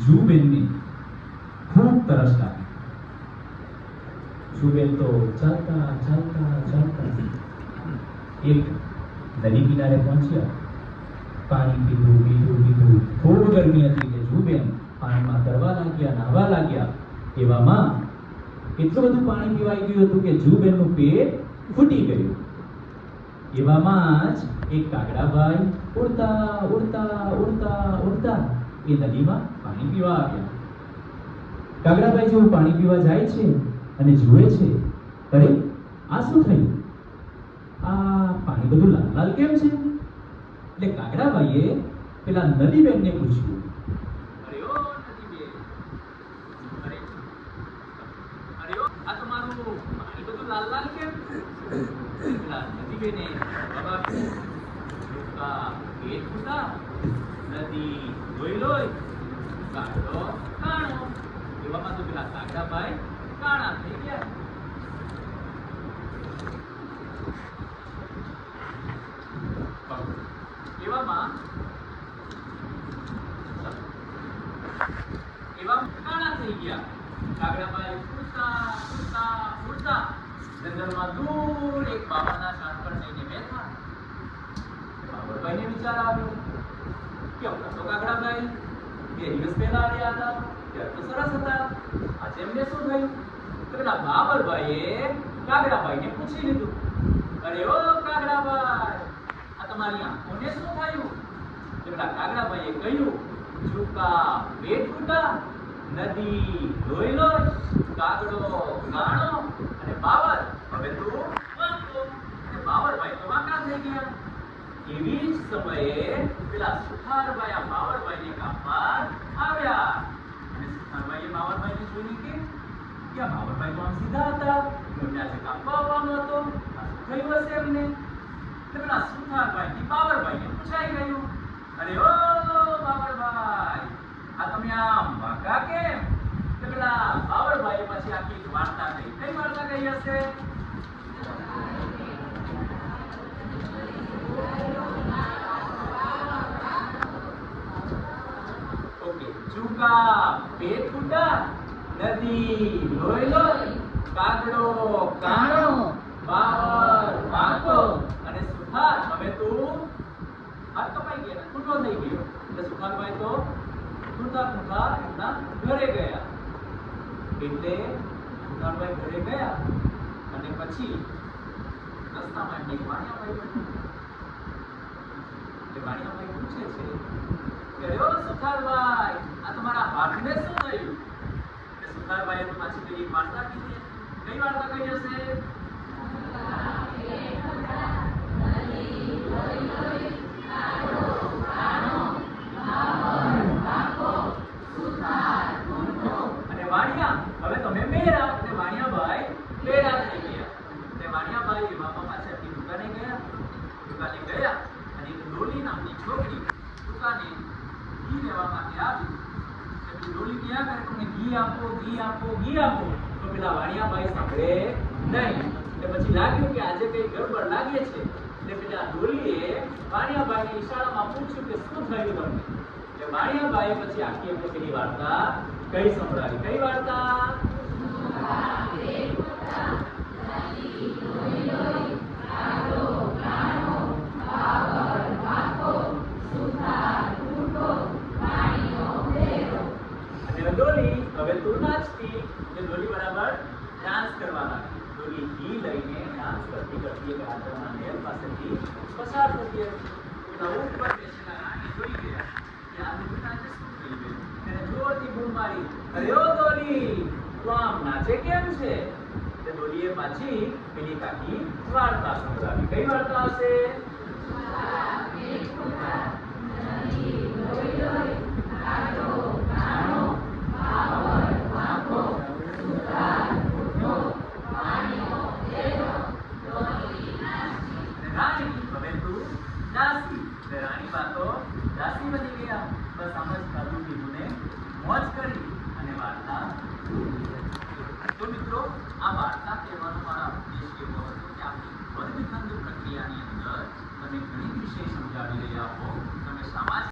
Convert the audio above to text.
જુબેનને ખૂબ તરસ લાગી. જુબેન તો ચાલતા ચાલતા ચાલતા એક નદી કિનારે પહોંચ્યા. પાણી પીધું પીધું પીધું. ખૂબ ગરમી હતી કે જુબેન પાણીમાં તરવા લાગ્યા, નાહવા લાગ્યા. એવામાં એટલું બધું પાણી પીવાઈ ગયું હતું કે જુબેનનું પેટ ફૂટી ગયું. એવામાં જ એક કાગડાભાઈ ઉડતા ઉડતા ઉડતા ઉડતા એ નદીમાં પાણી પીવા આવ્યા. કાગડાભાઈ જેવું પાણી પીવા જાય છે અને જુએ છે, અરે આ શું થયું? આ પાણી બધું લાલ લાલ કેમ છે? એટલે કાગડાભાઈએ પેલા નદીબેનને પૂછ્યું, અરે ઓ નદીબેન, અરે અરે ઓ આ તમારું પાણી બધું લાલ લાલ કેમ? પેલા નદીબેને જવાબ આપ્યો, પેટ ફૂટા, નદી લોહી લોહી, કાગડો કાણો. એવામાં તો પેલા કાગડાભાઈ કાણા થઈ ગયા. એવામાં કાણા થઈ ગયા. કાગડાભાઈ ઉડતા ઉડતા ઉડતા જંગલમાં દૂર એક બાબાના શાન પર જઈને બેઠા. બાબરભાઈને વિચાર આવ્યો કે હમણાં તો કાગડાભાઈ 2 દિવસ પહેલા આવ્યા હતા, ત્યારે તો સરસ હતા, આજે એમને શું થયું? તો પેલા બાબરભાઈએ કાગડાભાઈને પૂછી લીધું, અરે ઓ કાગડાભાઈ, આ તમારી આંખોને શું થયું? પેલા કાગડાભાઈએ કહ્યું, ચૂકા પેટ ફૂટા, નદી લોહી લોહી, કાગડો ગાણો અને બાબર હવે તું વાંકો. અને બાબરભાઈ તો વાંકા થઈ ગયા. એવી જ સમયે પેલા સુથારભાઈ આ બાબરભાઈને કાપવા આવ્યા. અને સુથારભાઈએ બાબરભાઈને જોઈને કે આ બાબરભાઈ તો આમ સીધા હતા, એમને આજે કાપવા આવવાનો હતો, આ શું થયું હશે એમને? પેલા સુથારભાઈથી બાબરભાઈને પૂછાઈ ગયું, અરે ઓ બાબરભાઈ, આ તમે આમ વાંકા કેમ? તો પેલા બાબરભાઈએ પછી આખી વાર્તા કહી. કઈ વાર્તા કહી હશે? ઓકે, ચૂકા પેટ ફૂટા, નદી લોહી લોહી, કાગડો કાણો, બાબર વાંકો અને સુથાર હવે તું હાથ કપાઈ ગયા, છૂટો થઈ ગયો. એટલે સુથારભાઈ તો છૂટા છૂટા એમના ઘરે ગયા. એટલે સુથારભાઈ ઘરે ગયા અને પછી રસ્તામાં એમને વાણિયાભાઈ મળ્યા. એટલે વાણિયાભાઈ પૂછે છે કે ઓ સુથારભાઈ, આ તમારા હાથને શું થયું? એટલે સુથારભાઈએ તો પાછી કઈ વાર્તા કીધી. કઈ વાર્તા કહી હશે? અને વાણિયા હવે તમે મેરા. અને વાણિયાભાઈ મેરા થઈ ગયા. અને વાણિયાભાઈ એવામાં પાછળથી દુકાને ગયા. દુકાને ગયા અને એક ડોલી નામની છોકરી દુકાને ઘી લેવા માટે આવી. એટલે ડોલી ક્યાં કરે, તમને ઘી આપો ઘી આપો ઘી આપો. તો પેલા વાણિયાભાઈ સાંભળે નહીં. એટલે પછી લાગ્યું કે આજે કઈ ગડબડ લાગે છે. એટલે પેલા ડોલીએ વાણિયાભાઈને ઈશારામાં પૂછ્યું કે શું થયું તમને? એટલે વાણિયાભાઈએ પછી આખી એમને પેલી વાર્તા કઈ સંભળાવી. કઈ વાર્તા? અને ડોલી હવે તું નાચતી.